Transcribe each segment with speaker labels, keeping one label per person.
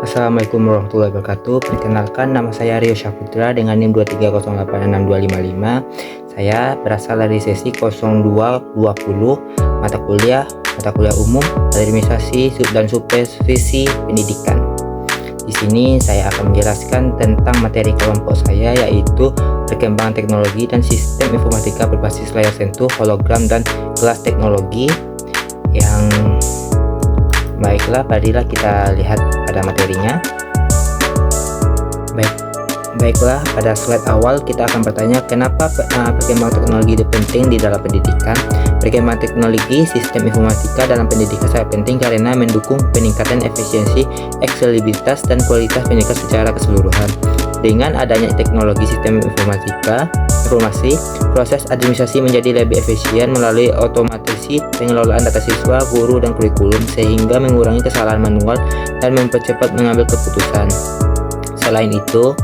Speaker 1: Assalamualaikum warahmatullahi wabarakatuh. Perkenalkan, nama saya Rio Syahputra dengan NIM 2308625. Saya berasal dari sesi 0220 mata kuliah umum, administrasi dan supervisi pendidikan. Di sini saya akan menjelaskan tentang materi kelompok saya, yaitu perkembangan teknologi dan sistem informatika berbasis layar sentuh, hologram, dan kelas teknologi. Baiklah, marilah kita lihat pada materinya. Baiklah, pada slide awal kita akan bertanya kenapa perkembangan teknologi itu penting di dalam pendidikan. Perkembangan teknologi sistem informatika dalam pendidikan sangat penting karena mendukung peningkatan efisiensi, aksesibilitas, dan kualitas pendidikan secara keseluruhan. Dengan adanya teknologi sistem informasi, proses administrasi menjadi lebih efisien melalui otomatisasi pengelolaan data siswa, guru, dan kurikulum, sehingga mengurangi kesalahan manual dan mempercepat mengambil keputusan. Selain itu,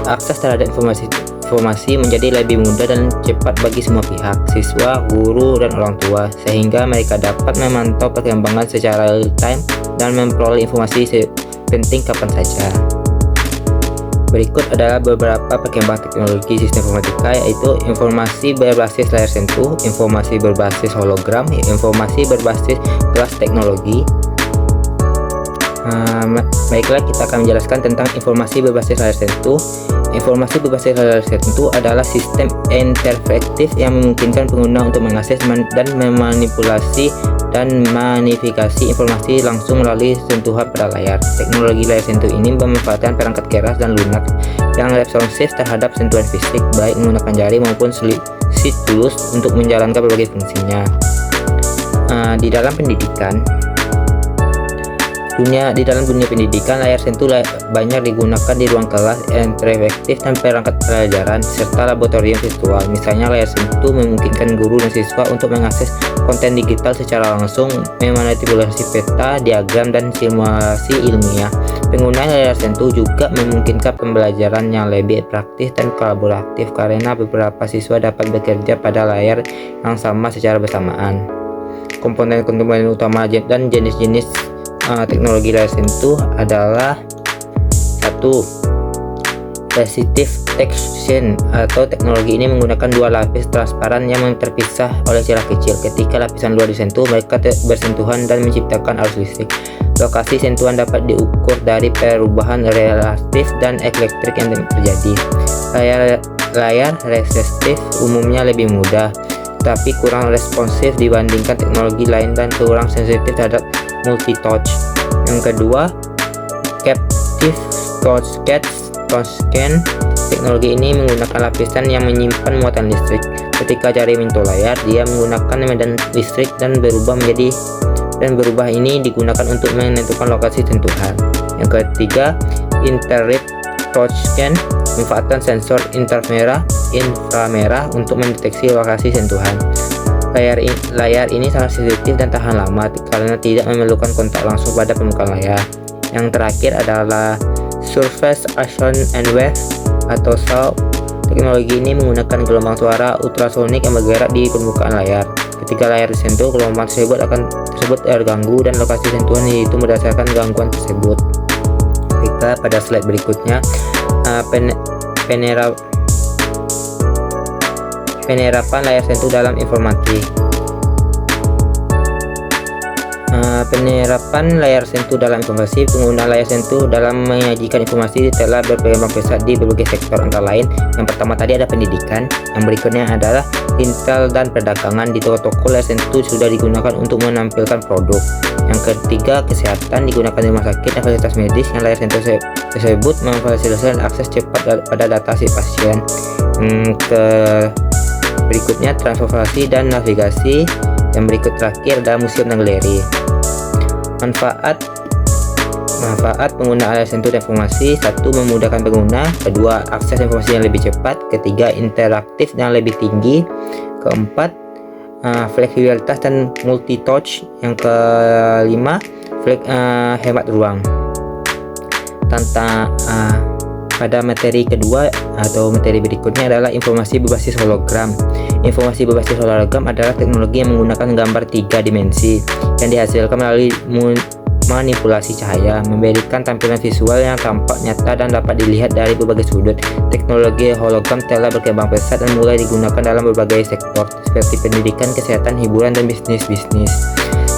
Speaker 1: akses terhadap informasi menjadi lebih mudah dan cepat bagi semua pihak, siswa, guru, dan orang tua, sehingga mereka dapat memantau perkembangan secara real time dan memperoleh informasi penting kapan saja. Berikut adalah beberapa perkembangan teknologi sistem informatika, yaitu informasi berbasis layar sentuh, informasi berbasis hologram, informasi berbasis kelas teknologi. Baiklah, kita akan menjelaskan tentang informasi berbasis layar sentuh. Informasi berbasis layar sentuh adalah sistem interaktif yang memungkinkan pengguna untuk mengakses dan memanipulasi dan modifikasi informasi langsung melalui sentuhan pada layar. Teknologi layar sentuh ini memanfaatkan perangkat keras dan lunak yang responsif terhadap sentuhan fisik, baik menggunakan jari maupun stylus untuk menjalankan berbagai fungsinya. Di dalam dunia pendidikan, layar sentuh banyak digunakan di ruang kelas, interaktif, dan perangkat pelajaran, serta laboratorium virtual. Misalnya, layar sentuh memungkinkan guru dan siswa untuk mengakses konten digital secara langsung, memanipulasi peta, diagram, dan simulasi ilmiah. Penggunaan layar sentuh juga memungkinkan pembelajaran yang lebih praktis dan kolaboratif karena beberapa siswa dapat bekerja pada layar yang sama secara bersamaan. Komponen-komponen utama dan jenis-jenis teknologi layar sentuh adalah 1. Resistive texture atau teknologi ini menggunakan dua lapis transparan yang terpisah oleh celah kecil. Ketika lapisan luar disentuh, mereka bersentuhan dan menciptakan arus listrik. Lokasi sentuhan dapat diukur dari perubahan relatif dan elektrik yang terjadi. Layar resistif umumnya lebih mudah, tapi kurang responsif dibandingkan teknologi lain dan kurang sensitif terhadap multi-touch. Yang kedua, captive touchscan. Teknologi ini menggunakan lapisan yang menyimpan muatan listrik. Ketika jari menyentuh layar, dia menggunakan medan listrik dan berubah ini digunakan untuk menentukan lokasi sentuhan. Yang ketiga, infrared touchscan memanfaatkan sensor inframerah untuk mendeteksi lokasi sentuhan. Layar ini sangat sensitif dan tahan lama karena tidak memerlukan kontak langsung pada permukaan layar. Yang terakhir adalah Surface Action and Wave atau SAW. Teknologi ini menggunakan gelombang suara ultrasonik yang bergerak di permukaan layar. Ketika layar disentuh, gelombang tersebut terganggu dan lokasi sentuhan itu berdasarkan gangguan tersebut. Kita pada slide berikutnya, penerapan layar sentuh dalam informatik. Penerapan layar sentuh dalam informasi. Penggunaan layar sentuh dalam menyajikan informasi telah berkembang pesat di berbagai sektor, antara lain yang pertama tadi ada pendidikan, yang berikutnya adalah retail dan perdagangan. Di toko layar sentuh sudah digunakan untuk menampilkan produk. Yang ketiga, kesehatan, digunakan di rumah sakit dan fasilitas medis, yang layar sentuh tersebut memfasilitasi akses cepat pada data si pasien. Berikutnya transportasi dan navigasi. Yang berikut terakhir adalah museum dan galeri. Manfaat penggunaan layar sentuh dan informasi: 1. Memudahkan pengguna. 2. Akses informasi yang lebih cepat. 3. Interaktif yang lebih tinggi. 4. Fleksibilitas dan multi touch. Yang kelima, hemat ruang. Pada materi kedua atau materi berikutnya adalah informasi berbasis hologram. Informasi berbasis hologram adalah teknologi yang menggunakan gambar 3 dimensi yang dihasilkan melalui manipulasi cahaya, memberikan tampilan visual yang tampak nyata dan dapat dilihat dari berbagai sudut. Teknologi hologram telah berkembang pesat dan mulai digunakan dalam berbagai sektor seperti pendidikan, kesehatan, hiburan, dan bisnis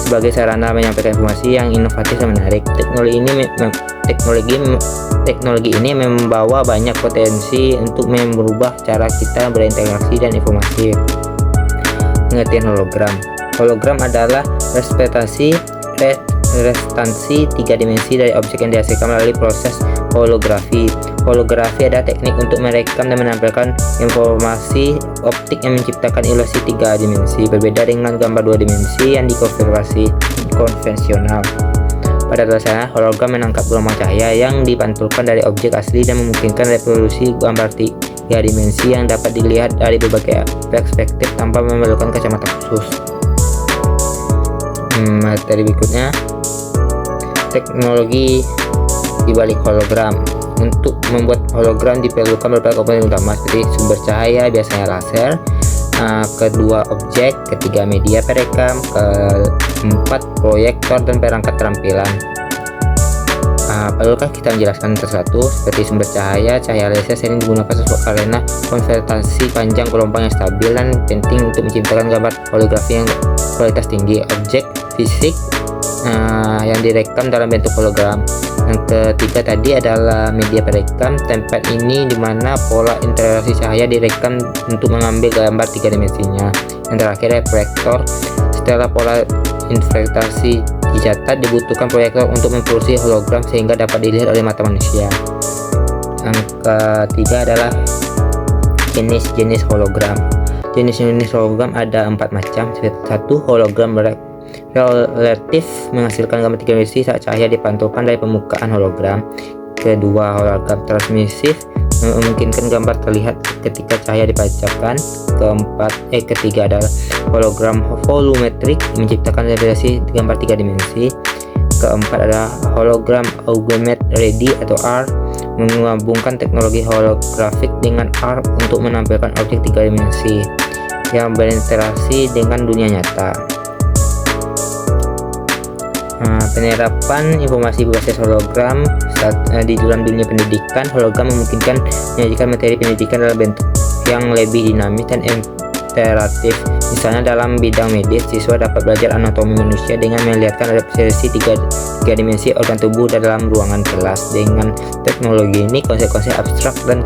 Speaker 1: sebagai sarana menyampaikan informasi yang inovatif dan menarik. Teknologi ini membawa banyak potensi untuk merubah cara kita berinteraksi dan informasi. Pengertian hologram. Hologram adalah representasi tiga dimensi dari objek yang dihasilkan melalui proses holografi. Holografi adalah teknik untuk merekam dan menampilkan informasi optik yang menciptakan ilusi tiga dimensi, berbeda dengan gambar dua dimensi yang konvensional. Pada dasarnya, hologram menangkap gelombang cahaya yang dipantulkan dari objek asli dan memungkinkan reproduksi gambar tiga dimensi yang dapat dilihat dari berbagai perspektif tanpa memerlukan kacamata khusus. Materi berikutnya, teknologi di balik hologram. Untuk membuat hologram diperlukan beberapa komponen utama seperti sumber cahaya, biasanya laser, kedua objek, ketiga media perekam, keempat proyektor dan perangkat tampilan. Perlukah kita menjelaskan satu-satu? Seperti sumber cahaya laser sering digunakan karena konvertasi panjang gelombang yang stabil dan penting untuk menciptakan gambar holografi yang kualitas tinggi. Objek fisik yang direkam dalam bentuk hologram. Yang ketiga tadi adalah media perekam, tempat ini dimana pola interaksi cahaya direkam untuk mengambil gambar tiga dimensinya. Yang terakhir adalah proyektor. Setelah pola interpretasi dicatat, dibutuhkan proyektor untuk memproduksi hologram sehingga dapat dilihat oleh mata manusia. Yang ketiga adalah jenis-jenis hologram. Jenis-jenis hologram ada 4 macam. Satu, hologram relatif menghasilkan gambar tiga dimensi saat cahaya dipantulkan dari permukaan hologram. Kedua, hologram transmisif memungkinkan gambar terlihat ketika cahaya dipancarkan. Ketiga adalah hologram volumetrik menciptakan representasi gambar tiga dimensi. Keempat adalah hologram augmented reality atau AR, menggabungkan teknologi holografik dengan AR untuk menampilkan objek tiga dimensi yang berinteraksi dengan dunia nyata. Penerapan informasi berbasis hologram di dalam dunia pendidikan. Hologram memungkinkan menyajikan materi pendidikan dalam bentuk yang lebih dinamis dan interaktif. Misalnya dalam bidang medis, siswa dapat belajar anatomi manusia dengan melihatkan representasi tiga dimensi organ tubuh dalam ruangan kelas. Dengan teknologi ini, konsep-konsep abstrak dan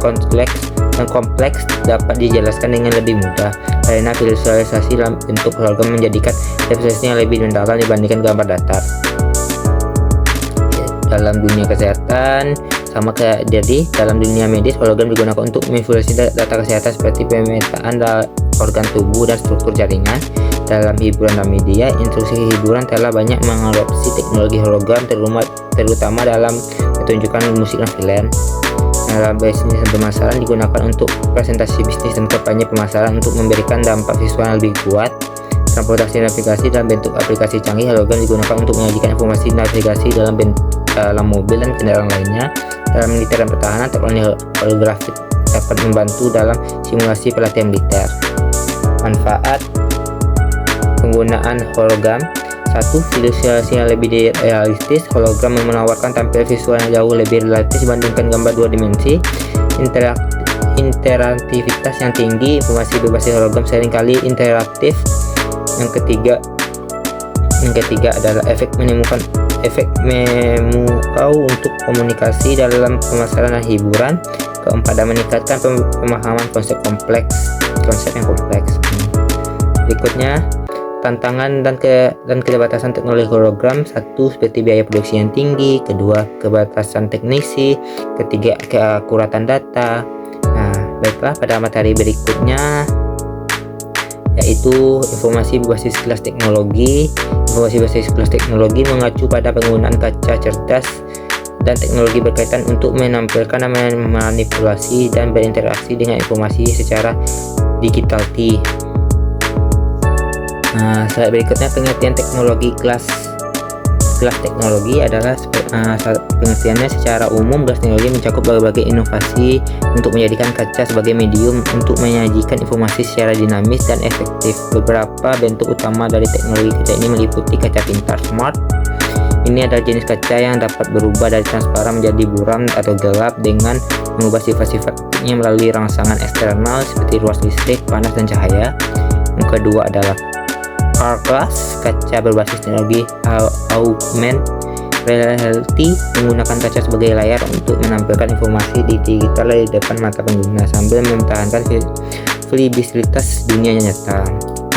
Speaker 1: kompleks dapat dijelaskan dengan lebih mudah karena visualisasi dalam bentuk hologram menjadikan representasi yang lebih mendalam dibandingkan gambar datar. Dalam dunia kesehatan jadi dalam dunia medis, hologram digunakan untuk memvisualisasi data kesehatan seperti pemetaan organ tubuh dan struktur jaringan. Dalam hiburan dan media, industri hiburan telah banyak mengadopsi teknologi hologram terutama dalam pertunjukan musik dan film. Dalam bisnis pemasaran digunakan untuk presentasi bisnis dan kampanye pemasaran untuk memberikan dampak visual yang lebih kuat. Transportasi navigasi dalam bentuk aplikasi canggih, hologram digunakan untuk menyajikan informasi navigasi dalam mobil dan kendaraan lainnya. Dalam militer dan pertahanan, teknologi holografik dapat membantu dalam simulasi pelatihan militer. Manfaat penggunaan hologram. Satu, visualisasi yang lebih realistis. Hologram menawarkan tampilan visual yang jauh lebih realistis dibandingkan gambar dua dimensi. Interaktivitas yang tinggi. Informasi berbasis hologram seringkali interaktif. Yang ketiga adalah efek memukau untuk komunikasi dalam pemasaran dan hiburan. Keempat, dan meningkatkan pemahaman konsep yang kompleks. Berikutnya, tantangan dan keterbatasan teknologi hologram. Satu, seperti biaya produksi yang tinggi. Kedua, keterbatasan teknisi. Ketiga, keakuratan data. Baiklah, pada materi berikutnya yaitu informasi berbasis kelas teknologi. Informasi berbasis kelas teknologi mengacu pada penggunaan kaca cerdas dan teknologi berkaitan untuk menampilkan dan memanipulasi dan berinteraksi dengan informasi secara digital. Slide berikutnya, pengertian teknologi kelas teknologi adalah pengertiannya secara umum. Kelas teknologi mencakup berbagai inovasi untuk menjadikan kaca sebagai medium untuk menyajikan informasi secara dinamis dan efektif. Beberapa bentuk utama dari teknologi kaca ini meliputi kaca pintar smart, Ini adalah jenis kaca yang dapat berubah dari transparan menjadi buram atau gelap dengan mengubah sifat-sifatnya melalui rangsangan eksternal seperti ruas listrik, panas, dan cahaya. Yang kedua adalah Hourglass, kaca berbasis teknologi augmented reality, menggunakan kaca sebagai layar untuk menampilkan informasi di digital di depan mata pengguna sambil mempertahankan visibilitas dunia nyata.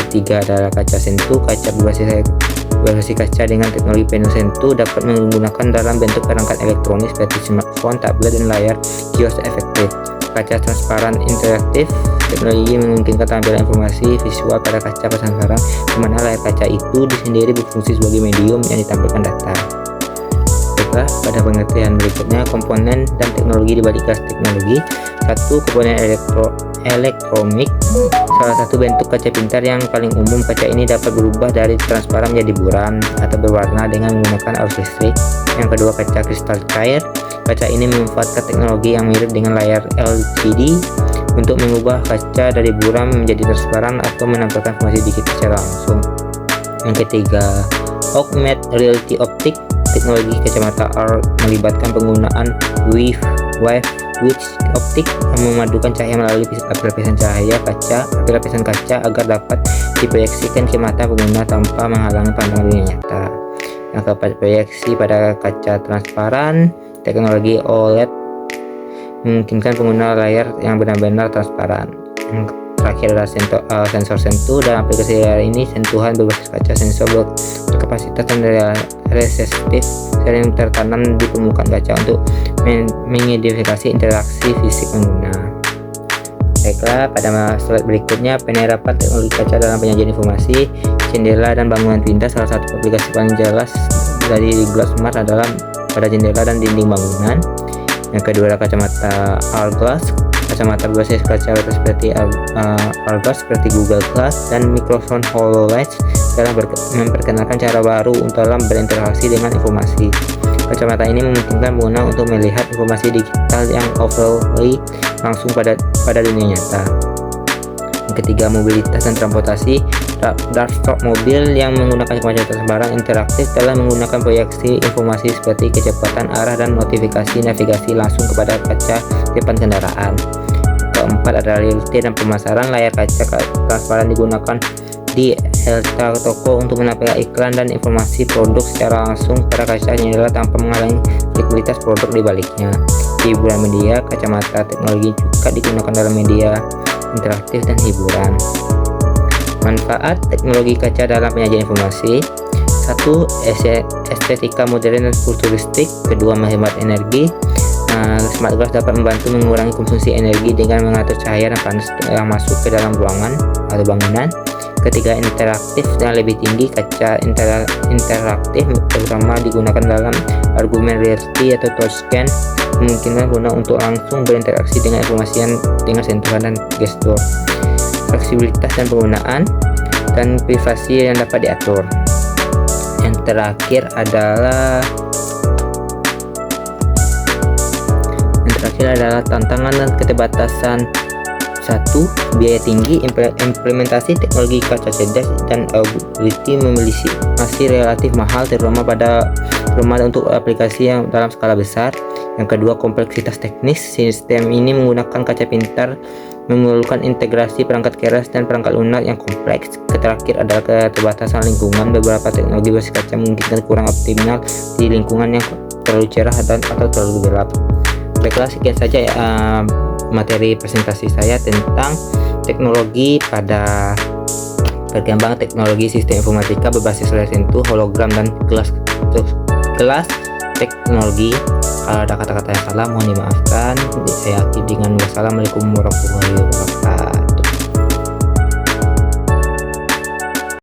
Speaker 1: Ketiga adalah kaca sentuh, kaca berbasis kaca dengan teknologi panel sentuh dapat menggunakan dalam bentuk perangkat elektronik seperti smartphone, tablet, dan layar kios efektif. Kaca transparan interaktif, teknologi memungkinkan tampilan informasi visual pada kaca transparan, di mana layar kaca itu sendiri berfungsi sebagai medium yang ditampilkan data. Baiklah, pada pengertian berikutnya komponen dan teknologi di balik kelas teknologi. 1. Komponen elektronik. Salah satu bentuk kaca pintar yang paling umum, kaca ini dapat berubah dari transparan menjadi buram atau berwarna dengan menggunakan arus listrik. Yang kedua, kaca kristal cair. Kaca ini memanfaatkan teknologi yang mirip dengan layar LCD untuk mengubah kaca dari buram menjadi transparan atau menampilkan informasi digital secara langsung. Yang ketiga, augmented reality optik. Teknologi kacamata AR melibatkan penggunaan wave optik yang memadukan cahaya melalui lapisan kaca agar dapat diproyeksikan ke mata pengguna tanpa menghalangi pandangan dunia nyata. Yang keempat, proyeksi pada kaca transparan. Teknologi OLED memungkinkan pengguna layar yang benar-benar transparan. Yang terakhir adalah sensor sentuh. Dalam aplikasi layar ini, sentuhan berbasis kaca sensor berkapasitas dan resistif sering tertanam di permukaan kaca untuk mengidentifikasi interaksi fisik pengguna. Baiklah, pada slide berikutnya penerapan teknologi kaca dalam penyajian informasi, jendela dan bangunan pindah. Salah satu aplikasi paling jelas dari Glass Smart adalah pada jendela dan dinding bangunan. Yang kedua adalah kacamata Hourglass. Kacamata berbasis kaca seperti Hourglass seperti Google Glass dan Microsoft HoloLens dalam memperkenalkan cara baru dalam berinteraksi dengan informasi. Kacamata ini memungkinkan pengguna untuk melihat informasi digital yang overlay langsung pada dunia nyata. Yang ketiga, mobilitas dan transportasi. Darkstalk mobil yang menggunakan kacamata transparan interaktif telah menggunakan proyeksi informasi seperti kecepatan, arah, dan notifikasi navigasi langsung kepada kaca depan kendaraan. Keempat adalah realty dan pemasaran. Layar kaca transparan digunakan di helta toko untuk menampilkan iklan dan informasi produk secara langsung pada kaca jendela tanpa menghalangi fleksibilitas produk di baliknya. Di hiburan media, kacamata teknologi juga digunakan dalam media interaktif dan hiburan. Manfaat teknologi kaca dalam penyajian informasi. 1. Estetika modern dan futuristik. Kedua, menghemat energi. Smart glass dapat membantu mengurangi konsumsi energi dengan mengatur cahaya dan panas yang masuk ke dalam ruangan atau bangunan. Ketiga, interaktif dan lebih tinggi. Kaca interaktif terutama digunakan dalam augmented reality atau touchscreen, memungkinkan pengguna untuk langsung berinteraksi dengan informasi dengan sentuhan dan gestur. Fleksibilitas dan penggunaan dan privasi yang dapat diatur. Yang terakhir adalah tantangan dan keterbatasan. 1. Biaya tinggi. Implementasi teknologi kaca cerdas dan augmented masih relatif mahal, terutama pada rumah untuk aplikasi yang dalam skala besar. Yang kedua, kompleksitas teknis. Sistem ini menggunakan kaca pintar, memerlukan integrasi perangkat keras dan perangkat lunak yang kompleks. Terakhir adalah keterbatasan lingkungan. Beberapa teknologi berbasis kaca memungkinkan kurang optimal di lingkungan yang terlalu cerah atau terlalu gelap. Baiklah, sekian saja ya materi presentasi saya tentang teknologi pada perkembangan teknologi sistem informatika berbasis layar sentuh, hologram, dan kelas teknologi. Kalau ada kata-kata yang salah mohon dimaafkan. Saya akhiri dengan wassalamualaikum warahmatullahi wabarakatuh.